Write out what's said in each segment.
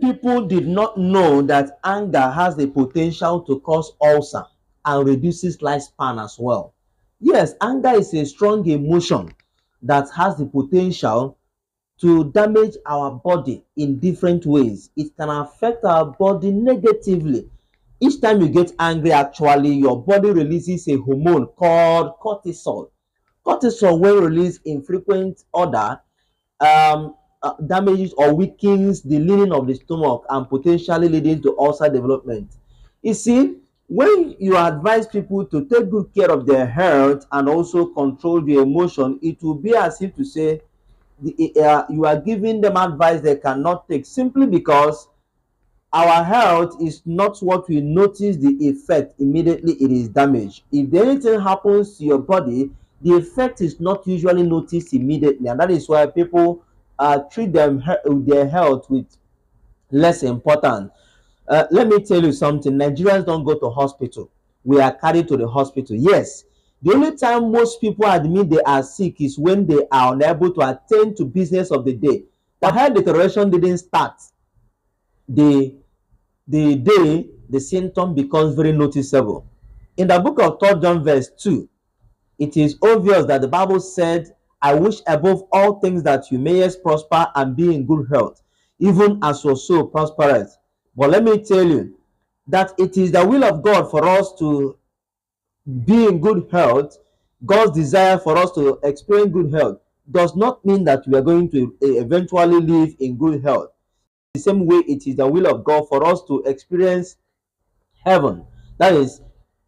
people did not know that anger has the potential to cause ulcer and reduces lifespan as well. Yes, anger is a strong emotion that has the potential to damage our body in different ways. It can affect our body negatively. Each time you get angry, actually, your body releases a hormone called cortisol. Cortisol, when released in frequent order, damages or weakens the lining of the stomach and potentially leading to ulcer development. You see, when you advise people to take good care of their health and also control their emotion, it will be as if to say you are giving them advice they cannot take, simply because our health is not what we notice the effect immediately it is damaged. If anything happens to your body, the effect is not usually noticed immediately, and that is why people treat their health with less importance. Let me tell you something. Nigerians don't go to hospital. We are carried to the hospital. Yes, the only time most people admit they are sick is when they are unable to attend to business of the day. The health deterioration didn't start the day the symptom becomes very noticeable. In the book of 3 John verse 2, it is obvious that the Bible said, I wish above all things that you mayest prosper and be in good health, even as your soul prospereth. But let me tell you that it is the will of God for us to be in good health. God's desire for us to experience good health does not mean that we are going to eventually live in good health. The same way it is the will of God for us to experience heaven. That is,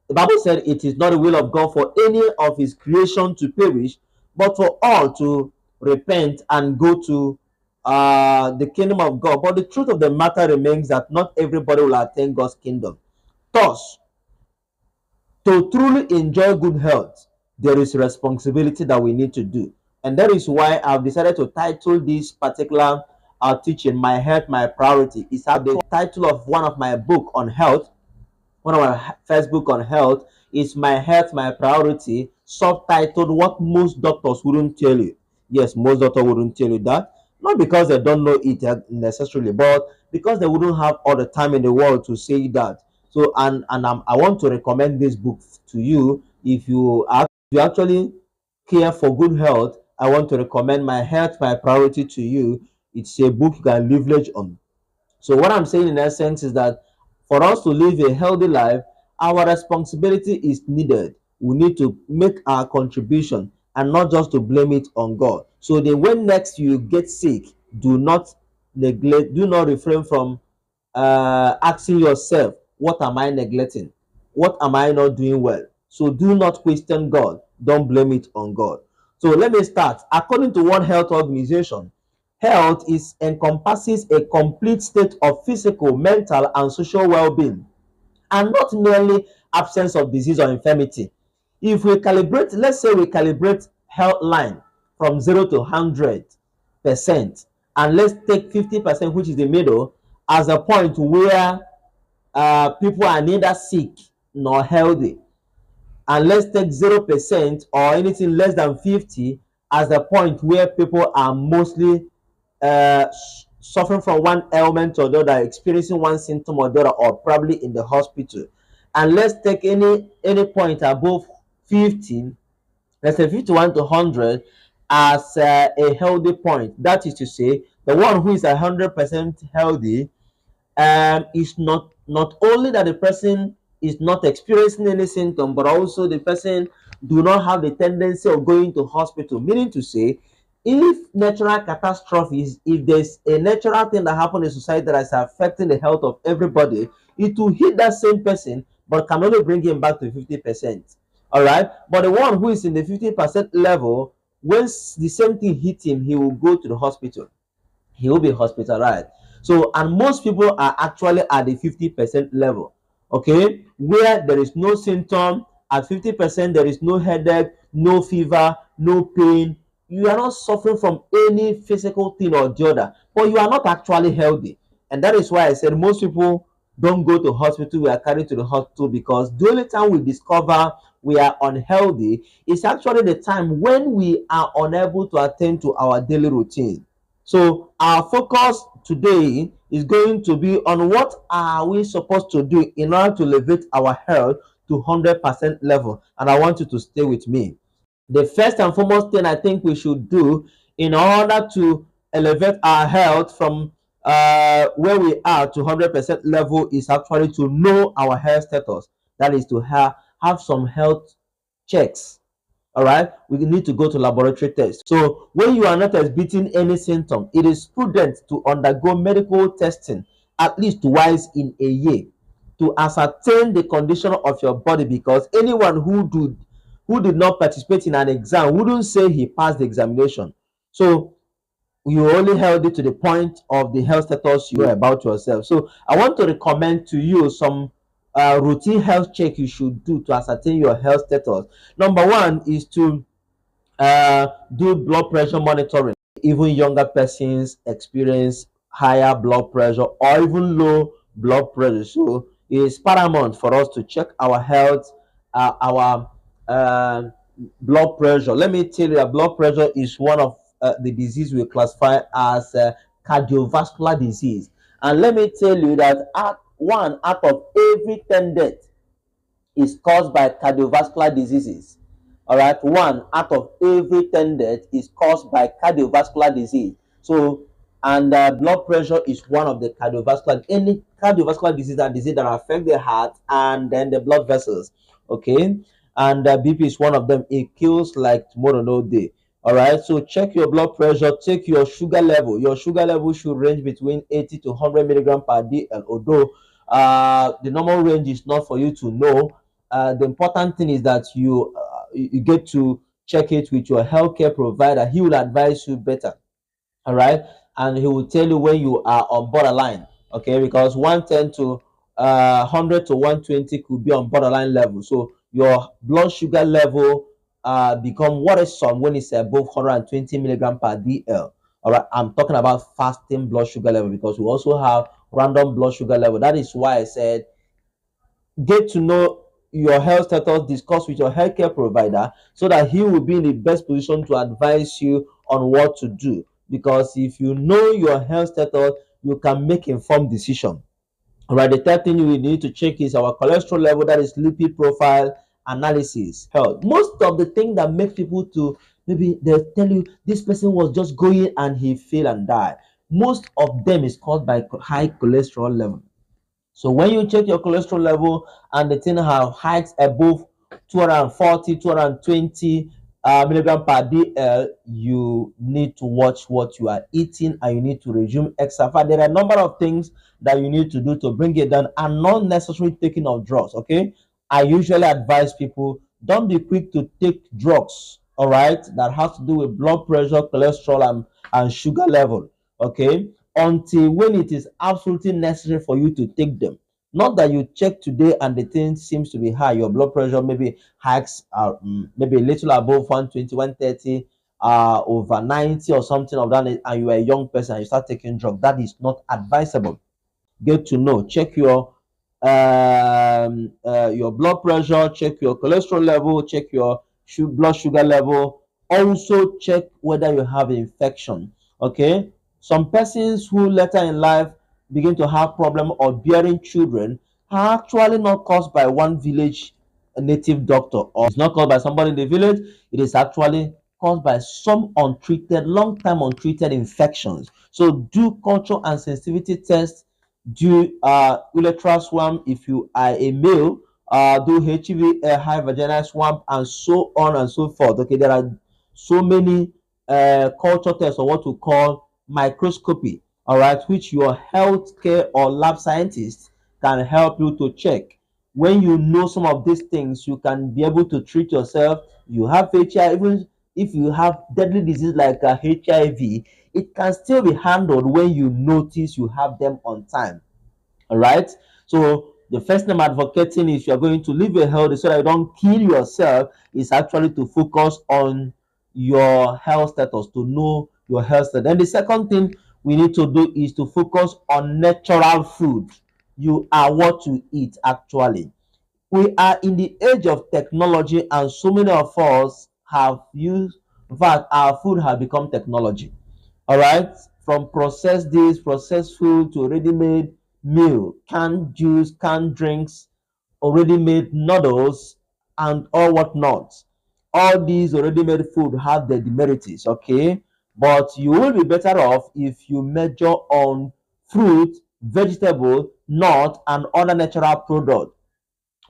the Bible said it is not the will of God for any of his creation to perish, but for all to repent and go to the kingdom of God. But the truth of the matter remains that not everybody will attain God's kingdom. Thus, to truly enjoy good health, there is responsibility that we need to do. And that is why I've decided to title this particular teaching, My Health, My Priority. It's the title of one of my book on health. One of my first book on health is My Health, My Priority, subtitled What Most Doctors Wouldn't Tell You. Yes, most doctors wouldn't tell you that. Not because they don't know it necessarily, but because they wouldn't have all the time in the world to say that. So, I want to recommend this book to you. If you actually care for good health, I want to recommend My Health, My Priority to you. It's a book you can leverage on. So what I'm saying in essence is that for us to live a healthy life, our responsibility is needed. We need to make our contribution and not just to blame it on God. So then when next you get sick, do not neglect, do not refrain from asking yourself, what am I neglecting? What am I not doing well? So do not question God. Don't blame it on God. So let me start. According to World Health Organization, health encompasses a complete state of physical, mental, and social well-being, and not merely absence of disease or infirmity. If we calibrate, let's say we calibrate health line from 0 to 100%, and let's take 50%, which is the middle, as a point where people are neither sick nor healthy, and let's take 0% or anything less than 50 as the point where people are mostly uh, suffering from one ailment or the other, experiencing one symptom or the other, or probably in the hospital. And let's take any point above 50, let's say 51 to 100, as a healthy point. That is to say, the one who is 100% healthy is not only that the person is not experiencing any symptom, but also the person do not have the tendency of going to hospital. Meaning to say, if natural catastrophes, if there's a natural thing that happens in society that is affecting the health of everybody, it will hit that same person, but can only bring him back to 50%. All right, but the one who is in the 50% level, when the same thing hit him, he will go to the hospital. He will be hospitalized. So, and most people are actually at the 50% level, okay, where there is no symptom. At 50%, there is no headache, no fever, no pain. You are not suffering from any physical thing or the other, but you are not actually healthy. And that is why I said most people don't go to hospital. We are carried to the hospital because the only time we discover we are unhealthy is actually the time when we are unable to attend to our daily routine. So our focus today is going to be on what are we supposed to do in order to elevate our health to 100% level. And I want you to stay with me. The first and foremost thing I think we should do in order to elevate our health from where we are to 100% level is actually to know our health status. That is to have some health checks. All right, we need to go to laboratory tests. So when you are not exhibiting any symptom, it is prudent to undergo medical testing at least twice in a year to ascertain the condition of your body, because anyone who did not participate in an exam wouldn't say he passed the examination. So you only held it to the point of the health status you know about yourself. So I want to recommend to you some routine health check you should do to ascertain your health status. Number one is to do blood pressure monitoring. Even younger persons experience higher blood pressure or even low blood pressure. So it is paramount for us to check our health, our uh, blood pressure. Let me tell you that blood pressure is one of the disease we classify as cardiovascular disease. And let me tell you that one out of every 10 deaths is caused by cardiovascular diseases. All right, one out of every 10 deaths is caused by cardiovascular disease. So, and blood pressure is one of the any cardiovascular disease and disease that affect the heart and then the blood vessels. Okay, and BP is one of them. It kills like tomorrow no day. All right, so check your blood pressure, check your sugar level. Your sugar level should range between 80 to 100 milligram per DL. Although the normal range is not for you to know. The important thing is that you get to check it with your healthcare provider. He will advise you better. All right, and he will tell you when you are on borderline. Okay, because 110 to 100 to 120 could be on borderline level. So your blood sugar level become worrisome when it's above 120 milligram per DL. All right, I'm talking about fasting blood sugar level, because we also have random blood sugar level. That is why I said get to know your health status, discuss with your healthcare provider so that he will be in the best position to advise you on what to do. Because if you know your health status, you can make informed decision. All right, the third thing we need to check is our cholesterol level, that is lipid profile analysis. Health. Most of the thing that make people to maybe they'll tell you this person was just going and he fell and died. Most of them is caused by high cholesterol level. So when you check your cholesterol level and the thing have heights above 240, 220 milligram per DL, you need to watch what you are eating and you need to resume exercise. There are a number of things that you need to do to bring it down, and not necessarily taking of drugs. Okay, I usually advise people don't be quick to take drugs. All right, that has to do with blood pressure, cholesterol, and sugar level. Okay, until when it is absolutely necessary for you to take them. Not that you check today and the thing seems to be high, your blood pressure maybe hikes maybe a little above 120, 130, over 90 or something of that, and you are a young person and you start taking drugs. That is not advisable. Get to know, check your blood pressure, check your cholesterol level, check your blood sugar level. Also check whether you have infection. Okay, some persons who later in life begin to have problem of bearing children are actually not caused by one village native doctor, or it's not caused by somebody in the village. It is actually caused by some untreated, long time untreated infections. So do culture and sensitivity tests, do urethral swab if you are a male, do HIV high vaginal swab, and so on and so forth. Okay, there are so many culture tests, or what we call microscopy, all right, which your healthcare or lab scientist can help you to check. When you know some of these things, you can be able to treat yourself. You have HIV, even if you have deadly disease like HIV, it can still be handled when you notice you have them on time. All right. So the first thing I'm advocating is you're going to live a healthy so that you don't kill yourself, is actually to focus on your health status, to know your health status. And the second thing we need to do is to focus on natural food. You are what you eat actually. We are in the age of technology, and so many of us have used, in fact, our food has become technology. All right. from processed this, processed food to ready-made meal, canned juice, canned drinks, already made noodles, and all whatnot. All these already made food have their demerits, okay? But you will be better off if you measure on fruit, vegetable, nut, and other natural product.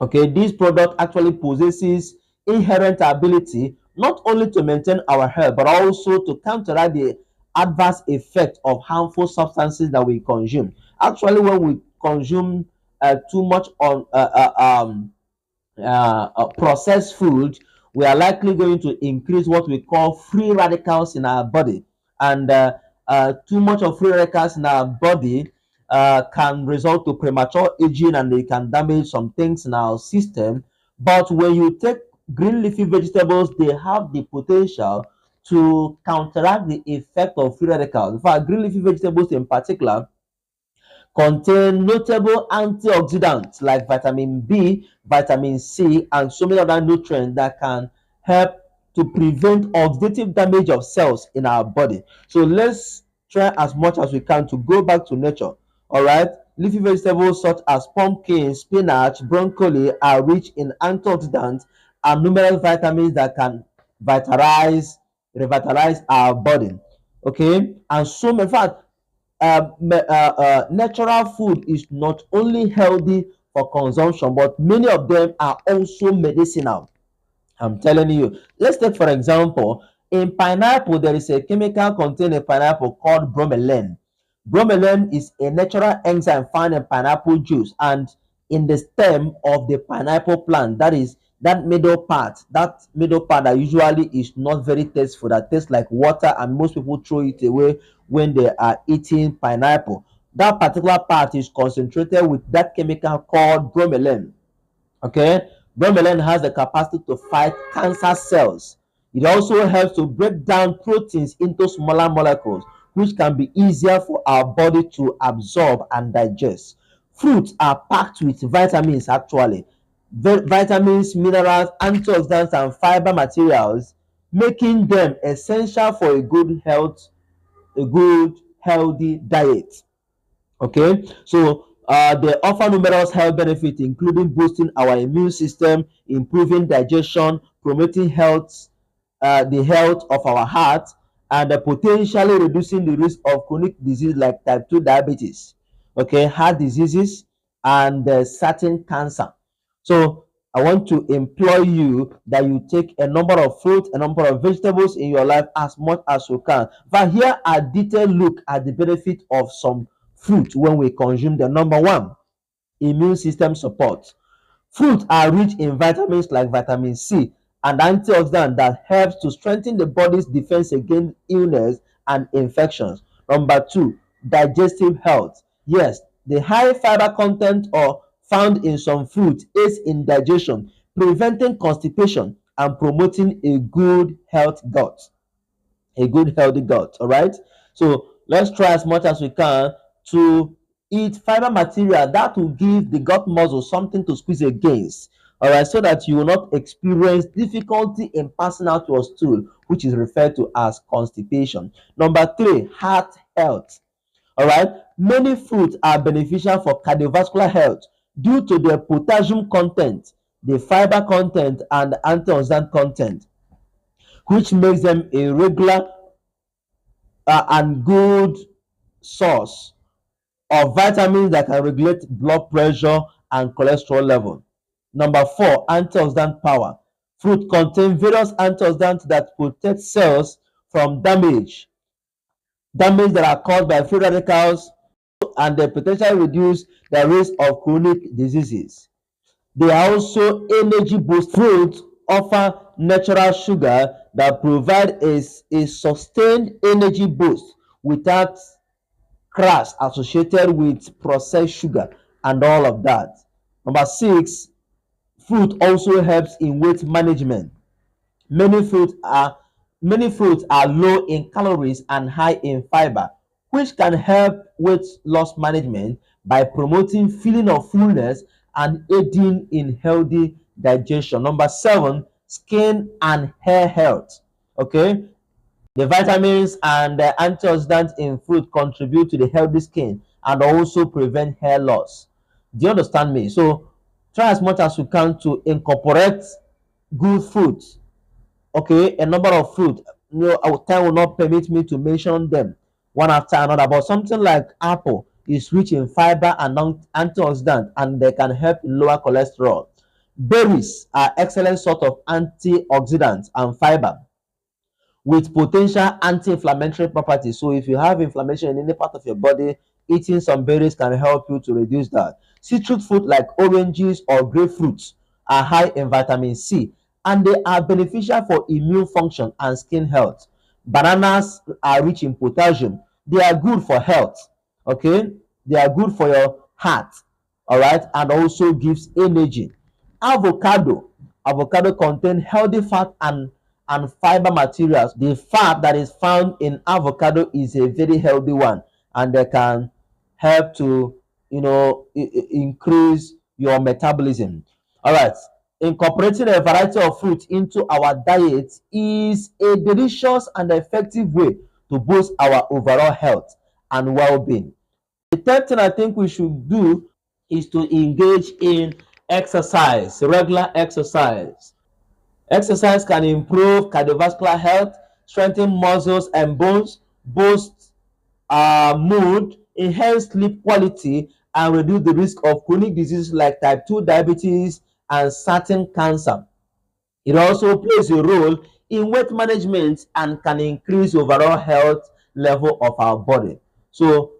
Okay, this product actually possesses inherent ability not only to maintain our health but also to counteract the adverse effect of harmful substances that we consume. Actually, when we consume too much on processed food, we are likely going to increase what we call free radicals in our body. And too much of free radicals in our body can result to premature aging, and they can damage some things in our system. But when you take green leafy vegetables, they have the potential to counteract the effect of free radicals. In fact, green leafy vegetables in particular contain notable antioxidants like vitamin B, vitamin C, and so many other nutrients that can help to prevent oxidative damage of cells in our body. So let's try as much as we can to go back to nature. All right. Leafy vegetables such as pumpkin, spinach, broccoli are rich in antioxidants and numerous vitamins that can revitalize our body. Okay. And so, in fact, natural food is not only healthy for consumption, but many of them are also medicinal. I'm telling you. Let's take, for example, in pineapple, there is a chemical contained in pineapple called bromelain. Bromelain is a natural enzyme found in pineapple juice and in the stem of the pineapple plant. That is that middle part that usually is not very tasteful, that tastes like water, and most people throw it away when they are eating pineapple. That particular part is concentrated with that chemical called bromelain. Okay, bromelain has the capacity to fight cancer cells. It also helps to break down proteins into smaller molecules, which can be easier for our body to absorb and digest. Fruits are packed with vitamins, actually. Vitamins, minerals, antioxidants, and fiber materials, making them essential for a good healthy diet. Okay, so they offer numerous health benefits, including boosting our immune system, improving digestion, promoting the health of our heart, and potentially reducing the risk of chronic disease like type 2 diabetes, okay, heart diseases, and certain cancer. So I want to implore you that you take a number of fruits, a number of vegetables in your life as much as you can. But here are detailed look at the benefit of some fruit when we consume them. Number one, immune system support. Fruits are rich in vitamins like vitamin C and antioxidants that helps to strengthen the body's defense against illness and infections. Number two, digestive health. Yes, the high fiber content or found in some fruits aids in digestion, preventing constipation and promoting a good healthy gut. All right, so let's try as much as we can to eat fiber material that will give the gut muscle something to squeeze against. All right, so that you will not experience difficulty in passing out your stool, which is referred to as constipation. Number three, heart health. All right, many fruits are beneficial for cardiovascular health due to their potassium content, the fiber content, and the antioxidant content, which makes them a regular and good source of vitamins that can regulate blood pressure and cholesterol level. Number four, antioxidant power. Fruit contain various antioxidants that protect cells from damage that are caused by free radicals, and they potentially reduce the risk of chronic diseases. They are also energy boost. Fruits offer natural sugar that provide a sustained energy boost without crux associated with processed sugar and all of that. Number six, fruit also helps in weight management. Many fruits are many fruits are low in calories and high in fiber, which can help weight loss management by promoting feeling of fullness and aiding in healthy digestion. Number seven, skin and hair health. Okay, The vitamins and the antioxidants in fruit contribute to the healthy skin and also prevent hair loss. Do you understand me? So try as much as you can to incorporate good fruits. Okay, a number of fruit. Our time will not permit me to mention them one after another, but something like apple is rich in fiber and antioxidant, and they can help lower cholesterol. Berries are excellent sort of antioxidants and fiber with potential anti-inflammatory properties. So if you have inflammation in any part of your body, eating some berries can help you to reduce that. Citrus fruit like oranges or grapefruits are high in vitamin C, and they are beneficial for immune function and skin health. Bananas are rich in potassium. They are good for health. Okay, they are good for your heart. All right, and also gives energy. Avocado contain healthy fat and fiber materials. The fat that is found in avocado is a very healthy one, and they can help to increase your metabolism. All right, incorporating a variety of fruit into our diet is a delicious and effective way to boost our overall health and well-being. The third thing I think we should do is to engage in exercise, regular exercise. Exercise can improve cardiovascular health, strengthen muscles and bones, boost mood, enhance sleep quality, and reduce the risk of chronic diseases like type 2 diabetes and certain cancer. It also plays a role in weight management and can increase overall health level of our body. So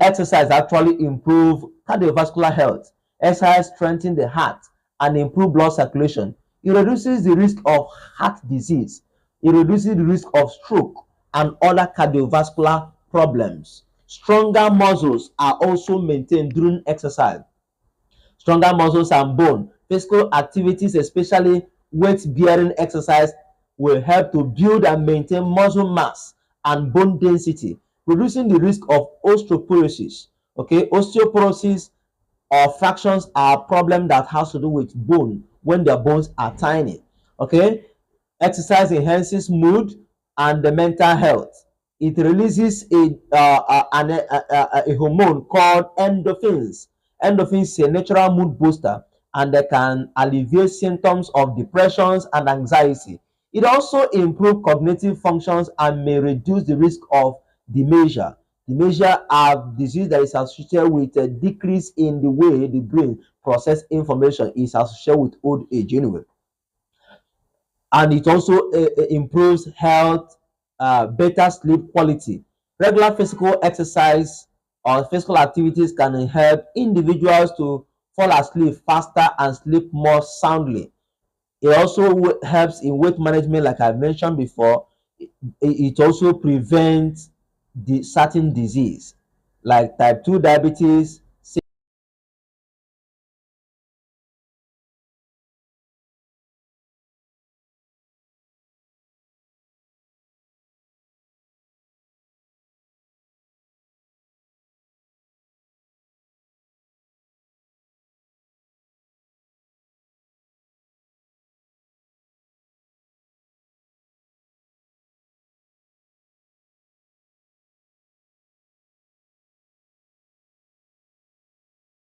exercise actually improve cardiovascular health. Exercise strengthens the heart and improve blood circulation. It reduces the risk of heart disease. It reduces the risk of stroke and other cardiovascular problems. Stronger muscles are also maintained during exercise. Stronger muscles and bone. Physical activities, especially weight bearing exercise, will help to build and maintain muscle mass and bone density, reducing the risk of osteoporosis. Okay, osteoporosis or fractures are a problem that has to do with bone when their bones are tiny. Okay, exercise enhances mood and the mental health. It releases a hormone called endorphins. Endorphins is a natural mood booster, and they can alleviate symptoms of depressions and anxiety. It also improves cognitive functions and may reduce the risk of dementia. Dementia are disease that is associated with a decrease in the way the brain process information, is associated with old age anyway. And it also improves health, better sleep quality. Regular physical exercise or physical activities can help individuals to fall asleep faster and sleep more soundly. It also helps in weight management, like I mentioned before. It also prevents the certain disease like type 2 diabetes,